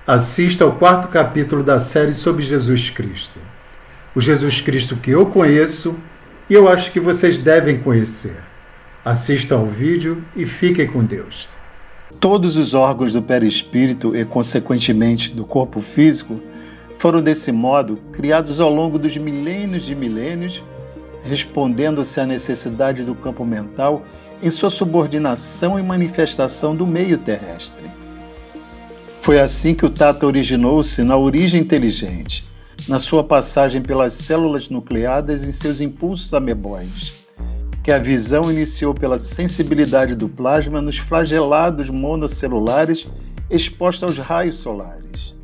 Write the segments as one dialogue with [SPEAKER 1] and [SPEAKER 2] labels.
[SPEAKER 1] Assista ao 4º capítulo da série sobre Jesus Cristo. O Jesus Cristo que eu conheço e eu acho que vocês devem conhecer. Assistam ao vídeo e fiquem com Deus. Todos os órgãos do perispírito e, consequentemente, do corpo físico foram, desse modo, criados ao longo dos milênios de milênios, respondendo-se à necessidade do campo mental em sua subordinação e manifestação do meio terrestre. Foi assim que o Tata originou-se na origem inteligente, na sua passagem pelas células nucleadas em seus impulsos ameboides, que a visão iniciou pela sensibilidade do plasma nos flagelados monocelulares expostos aos raios solares,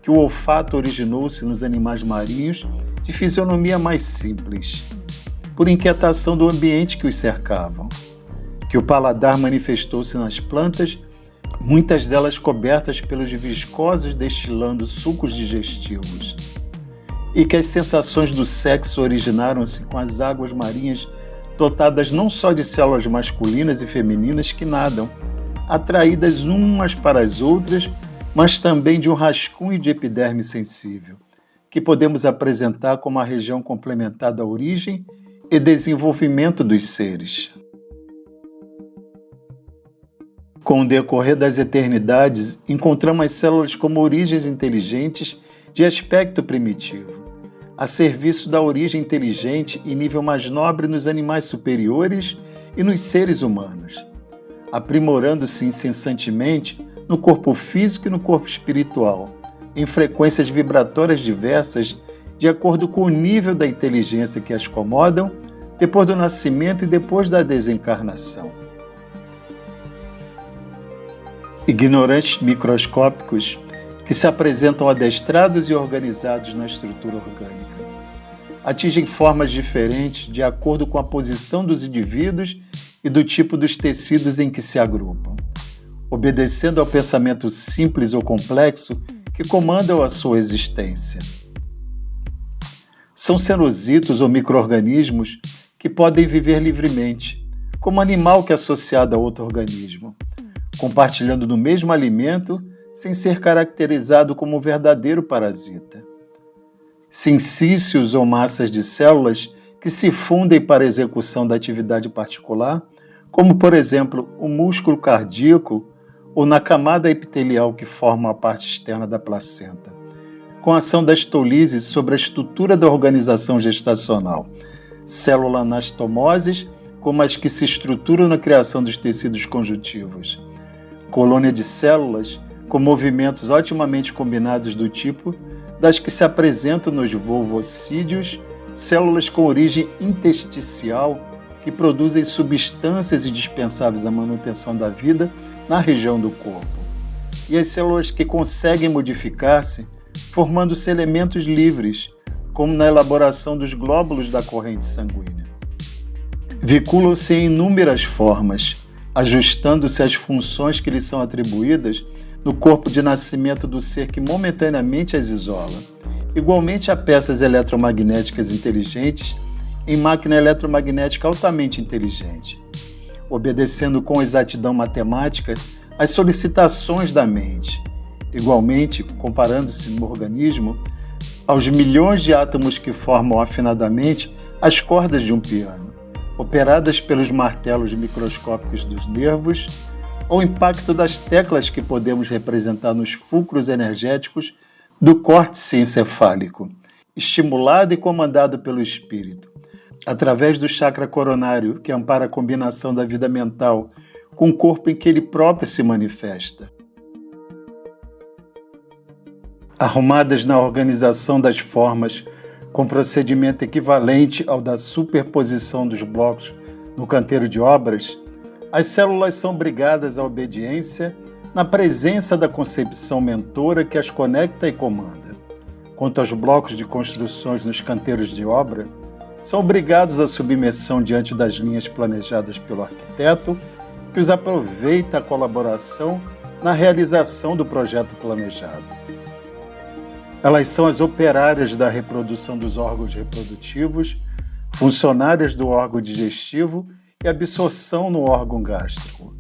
[SPEAKER 1] que o olfato originou-se nos animais marinhos de fisionomia mais simples, por inquietação do ambiente que os cercavam, que o paladar manifestou-se nas plantas, muitas delas cobertas pelos viscosos destilando sucos digestivos, e que as sensações do sexo originaram-se com as águas marinhas dotadas não só de células masculinas e femininas que nadam, atraídas umas para as outras, mas também de um rascunho de epiderme sensível, que podemos apresentar como a região complementar da origem e desenvolvimento dos seres. Com o decorrer das eternidades, encontramos as células como origens inteligentes de aspecto primitivo, a serviço da origem inteligente e nível mais nobre nos animais superiores e nos seres humanos, aprimorando-se incessantemente no corpo físico e no corpo espiritual, em frequências vibratórias diversas, de acordo com o nível da inteligência que as comodam, depois do nascimento e depois da desencarnação. Ignorantes microscópicos que se apresentam adestrados e organizados na estrutura orgânica. Atingem formas diferentes de acordo com a posição dos indivíduos e do tipo dos tecidos em que se agrupam, obedecendo ao pensamento simples ou complexo que comandam a sua existência. São cenositos ou micro-organismos que podem viver livremente, como animal que é associado a outro organismo, compartilhando do mesmo alimento sem ser caracterizado como um verdadeiro parasita. Sincícios ou massas de células que se fundem para a execução da atividade particular, como, por exemplo, o músculo cardíaco ou na camada epitelial que forma a parte externa da placenta, com a ação da histolise sobre a estrutura da organização gestacional, célula-anastomoses, como as que se estruturam na criação dos tecidos conjuntivos, colônia de células com movimentos otimamente combinados do tipo das que se apresentam nos volvocídeos, células com origem intersticial que produzem substâncias indispensáveis à manutenção da vida na região do corpo, e as células que conseguem modificar-se, formando-se elementos livres, como na elaboração dos glóbulos da corrente sanguínea. Vinculam-se em inúmeras formas, ajustando-se às funções que lhes são atribuídas no corpo de nascimento do ser que momentaneamente as isola, igualmente a peças eletromagnéticas inteligentes em máquina eletromagnética altamente inteligente, obedecendo com exatidão matemática às solicitações da mente, igualmente, comparando-se no organismo aos milhões de átomos que formam afinadamente as cordas de um piano, operadas pelos martelos microscópicos dos nervos, ou impacto das teclas que podemos representar nos fulcros energéticos do córtex encefálico, estimulado e comandado pelo espírito, através do chakra coronário, que ampara a combinação da vida mental com o corpo em que ele próprio se manifesta. Arrumadas na organização das formas, com procedimento equivalente ao da superposição dos blocos no canteiro de obras, as células são obrigadas à obediência na presença da concepção mentora que as conecta e comanda. Quanto aos blocos de construções nos canteiros de obra, são obrigados à submissão diante das linhas planejadas pelo arquiteto, que os aproveita a colaboração na realização do projeto planejado. Elas são as operárias da reprodução dos órgãos reprodutivos, funcionárias do órgão digestivo e absorção no órgão gástrico,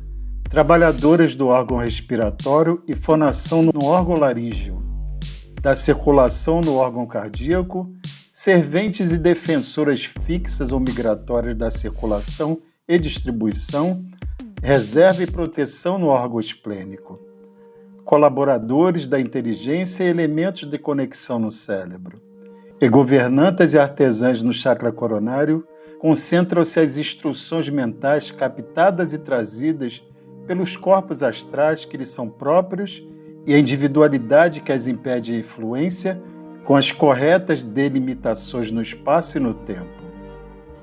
[SPEAKER 1] trabalhadoras do órgão respiratório e fonação no órgão laríngeo, da circulação no órgão cardíaco, serventes e defensoras fixas ou migratórias da circulação e distribuição, reserva e proteção no órgão esplênico, colaboradores da inteligência e elementos de conexão no cérebro, e governantas e artesãs no chakra coronário, concentram-se as instruções mentais captadas e trazidas pelos corpos astrais que lhes são próprios e a individualidade que as impede a influência com as corretas delimitações no espaço e no tempo.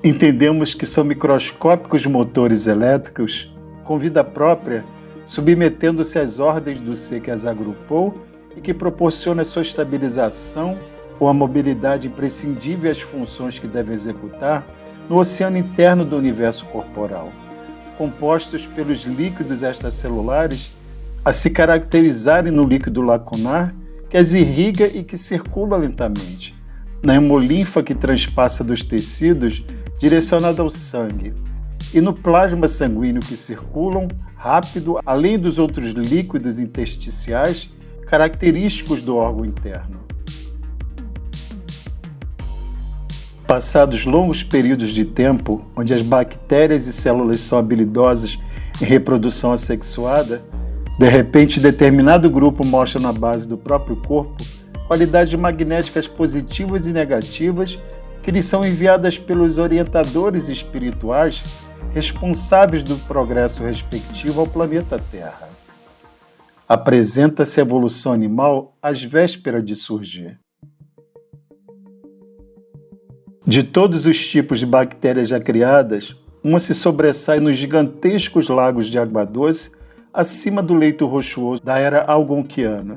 [SPEAKER 1] Entendemos que são microscópicos motores elétricos com vida própria, submetendo-se às ordens do ser que as agrupou e que proporciona sua estabilização ou a mobilidade imprescindível às funções que devem executar no oceano interno do universo corporal, compostos pelos líquidos extracelulares a se caracterizarem no líquido lacunar que as irriga e que circula lentamente, na hemolinfa que transpassa dos tecidos direcionada ao sangue, e no plasma sanguíneo que circulam rápido além dos outros líquidos intersticiais característicos do órgão interno. Passados longos períodos de tempo, onde as bactérias e células são habilidosas em reprodução assexuada, de repente determinado grupo mostra na base do próprio corpo qualidades magnéticas positivas e negativas que lhes são enviadas pelos orientadores espirituais responsáveis do progresso respectivo ao planeta Terra. Apresenta-se a evolução animal às vésperas de surgir. De todos os tipos de bactérias já criadas, uma se sobressai nos gigantescos lagos de água doce acima do leito rochoso da era algonquiana,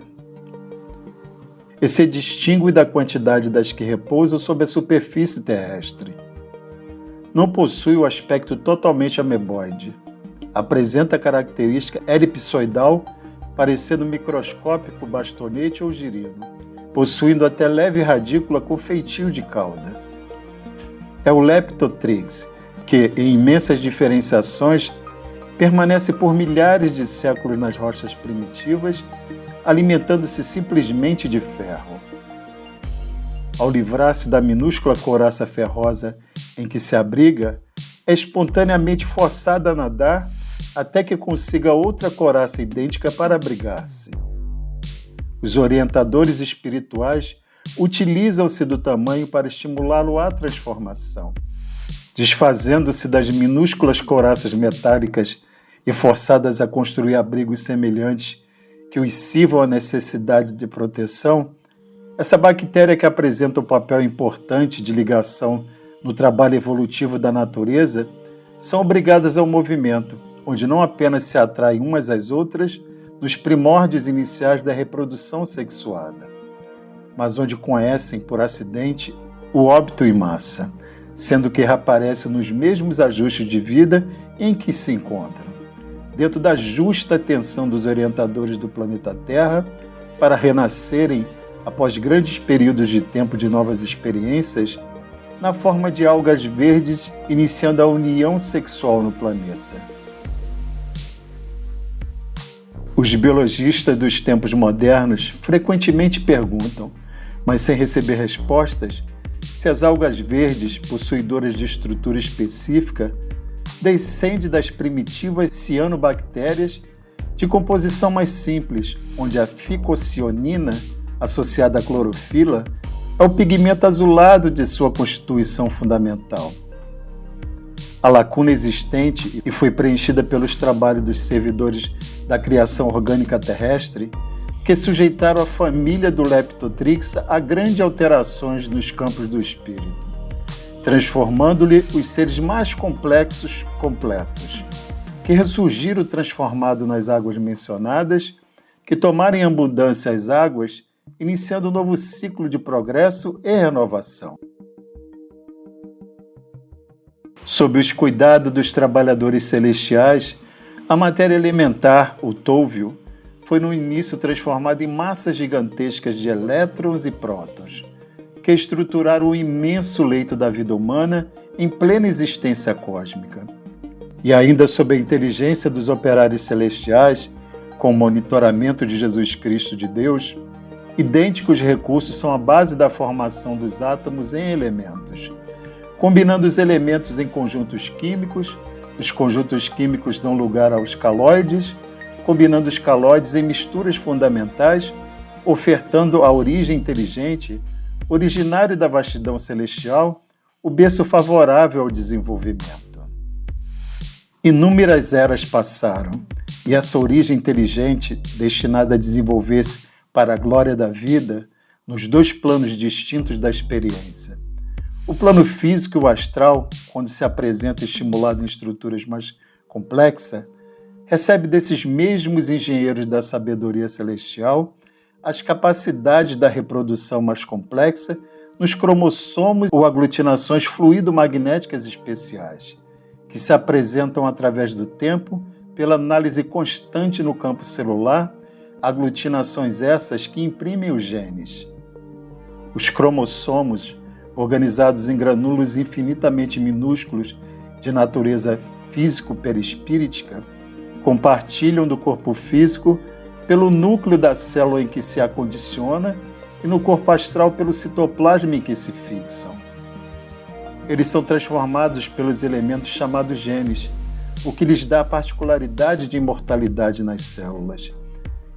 [SPEAKER 1] e se distingue da quantidade das que repousam sobre a superfície terrestre. Não possui o aspecto totalmente ameboide. Apresenta a característica elipsoidal, parecendo microscópico bastonete ou girino, possuindo até leve radícula com feitio de cauda. É o Leptotrix, que, em imensas diferenciações, permanece por milhares de séculos nas rochas primitivas, alimentando-se simplesmente de ferro. Ao livrar-se da minúscula couraça ferrosa em que se abriga, é espontaneamente forçada a nadar até que consiga outra couraça idêntica para abrigar-se. Os orientadores espirituais utilizam-se do tamanho para estimulá-lo à transformação, desfazendo-se das minúsculas couraças metálicas e forçadas a construir abrigos semelhantes que os sirvam à necessidade de proteção. Essa bactéria, que apresenta um papel importante de ligação no trabalho evolutivo da natureza, são obrigadas ao movimento, onde não apenas se atraem umas às outras nos primórdios iniciais da reprodução sexuada, mas onde conhecem, por acidente, o óbito em massa, sendo que reaparece nos mesmos ajustes de vida em que se encontram, dentro da justa atenção dos orientadores do planeta Terra, para renascerem, após grandes períodos de tempo de novas experiências, na forma de algas verdes, iniciando a união sexual no planeta. Os biologistas dos tempos modernos frequentemente perguntam, mas sem receber respostas, se as algas verdes, possuidoras de estrutura específica, descendem das primitivas cianobactérias de composição mais simples, onde a ficocionina, associada à clorofila, é o pigmento azulado de sua constituição fundamental. A lacuna existente, e foi preenchida pelos trabalhos dos servidores da criação orgânica terrestre, que sujeitaram a família do Leptotrix a grandes alterações nos campos do espírito, transformando-lhe os seres mais complexos completos, que ressurgiram transformados nas águas mencionadas, que tomaram em abundância as águas, iniciando um novo ciclo de progresso e renovação. Sob os cuidados dos trabalhadores celestiais, a matéria elementar, o tólvio, foi no início transformada em massas gigantescas de elétrons e prótons, que estruturaram o imenso leito da vida humana em plena existência cósmica. E ainda sob a inteligência dos operários celestiais, com o monitoramento de Jesus Cristo de Deus, idênticos recursos são a base da formação dos átomos em elementos. Combinando os elementos em conjuntos químicos, os conjuntos químicos dão lugar aos caloides, combinando os caloides em misturas fundamentais, ofertando a origem inteligente, originário da vastidão celestial, o berço favorável ao desenvolvimento. Inúmeras eras passaram, e essa origem inteligente, destinada a desenvolver-se para a glória da vida, nos dois planos distintos da experiência. O plano físico e o astral, quando se apresenta estimulado em estruturas mais complexas, recebe desses mesmos engenheiros da sabedoria celestial as capacidades da reprodução mais complexa nos cromossomos ou aglutinações fluido-magnéticas especiais, que se apresentam através do tempo pela análise constante no campo celular, aglutinações essas que imprimem os genes. Os cromossomos, organizados em granúloos infinitamente minúsculos de natureza físico-perispíritica, compartilham do corpo físico pelo núcleo da célula em que se acondiciona e no corpo astral pelo citoplasma em que se fixam. Eles são transformados pelos elementos chamados genes, o que lhes dá a particularidade de imortalidade nas células,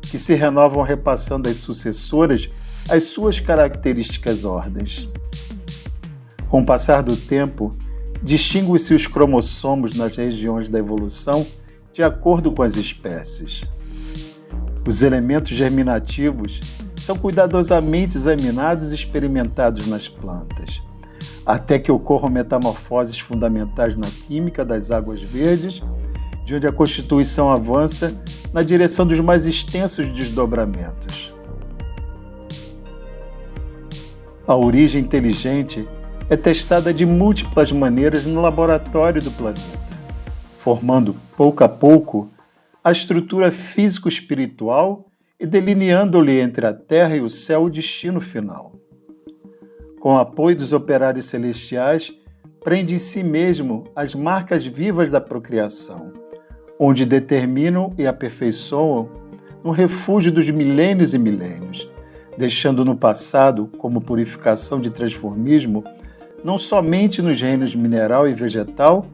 [SPEAKER 1] que se renovam repassando às sucessoras as suas características ordens. Com o passar do tempo, distinguem-se os cromossomos nas regiões da evolução de acordo com as espécies. Os elementos germinativos são cuidadosamente examinados e experimentados nas plantas, até que ocorram metamorfoses fundamentais na química das águas verdes, de onde a constituição avança na direção dos mais extensos desdobramentos. A origem inteligente é testada de múltiplas maneiras no laboratório do planeta, formando, pouco a pouco, a estrutura físico-espiritual e delineando-lhe entre a Terra e o céu o destino final. Com o apoio dos operários celestiais, prende em si mesmo as marcas vivas da procriação, onde determinam e aperfeiçoam no refúgio dos milênios e milênios, deixando no passado, como purificação de transformismo, não somente nos reinos mineral e vegetal,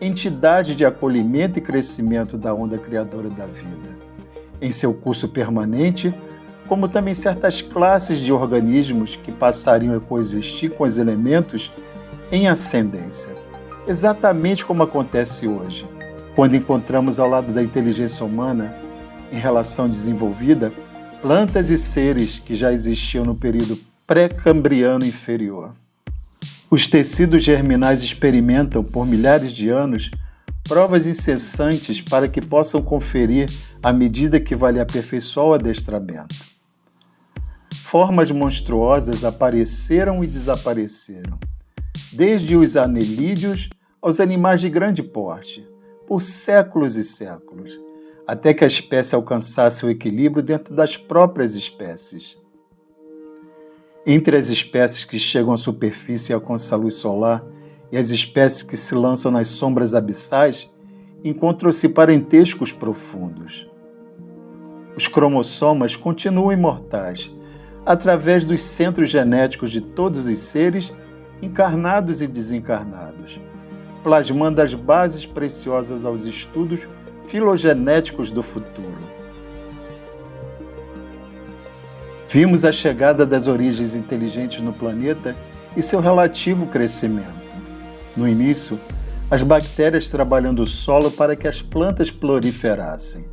[SPEAKER 1] entidade de acolhimento e crescimento da onda criadora da vida, em seu curso permanente, como também certas classes de organismos que passariam a coexistir com os elementos em ascendência, exatamente como acontece hoje, quando encontramos ao lado da inteligência humana, em relação desenvolvida, plantas e seres que já existiam no período pré-cambriano inferior. Os tecidos germinais experimentam, por milhares de anos, provas incessantes para que possam conferir à medida que vai aperfeiçoar o adestramento. Formas monstruosas apareceram e desapareceram, desde os anelídeos aos animais de grande porte, por séculos e séculos, até que a espécie alcançasse o equilíbrio dentro das próprias espécies. Entre as espécies que chegam à superfície e alcançam a luz solar e as espécies que se lançam nas sombras abissais, encontram-se parentescos profundos. Os cromossomas continuam imortais, através dos centros genéticos de todos os seres, encarnados e desencarnados, plasmando as bases preciosas aos estudos filogenéticos do futuro. Vimos a chegada das origens inteligentes no planeta e seu relativo crescimento. No início, as bactérias trabalhando o solo para que as plantas proliferassem,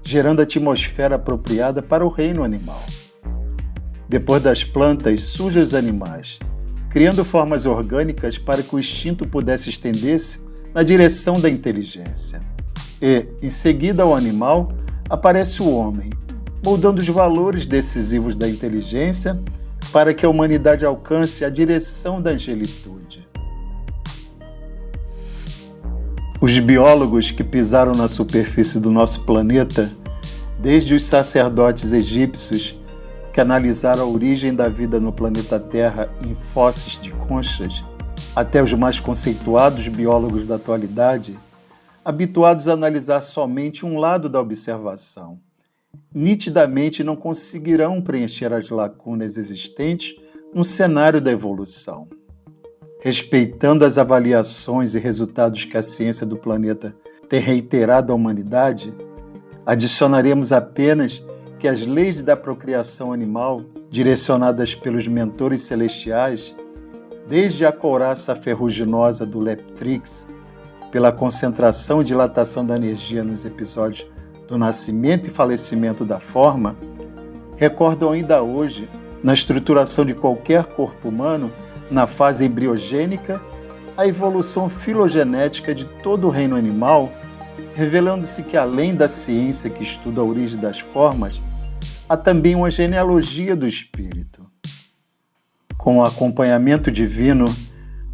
[SPEAKER 1] gerando a atmosfera apropriada para o reino animal. Depois das plantas, surgem os animais, criando formas orgânicas para que o instinto pudesse estender-se na direção da inteligência. E, em seguida ao animal, aparece o homem, moldando os valores decisivos da inteligência para que a humanidade alcance a direção da angelitude. Os biólogos que pisaram na superfície do nosso planeta, desde os sacerdotes egípcios que analisaram a origem da vida no planeta Terra em fósseis de conchas, até os mais conceituados biólogos da atualidade, habituados a analisar somente um lado da observação, nitidamente não conseguirão preencher as lacunas existentes no cenário da evolução. Respeitando as avaliações e resultados que a ciência do planeta tem reiterado à humanidade, adicionaremos apenas que as leis da procriação animal, direcionadas pelos mentores celestiais, desde a couraça ferruginosa do Leptrix, pela concentração e dilatação da energia nos episódios do nascimento e falecimento da forma, recordam ainda hoje, na estruturação de qualquer corpo humano, na fase embriogênica, a evolução filogenética de todo o reino animal, revelando-se que além da ciência que estuda a origem das formas, há também uma genealogia do espírito. Com o acompanhamento divino,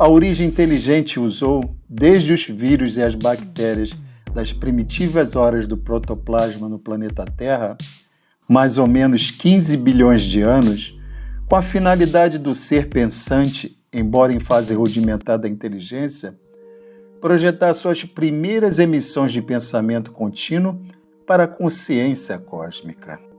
[SPEAKER 1] a origem inteligente usou, desde os vírus e as bactérias das primitivas horas do protoplasma no planeta Terra, mais ou menos 15 bilhões de anos, com a finalidade do ser pensante, embora em fase rudimentar da inteligência, projetar suas primeiras emissões de pensamento contínuo para a consciência cósmica.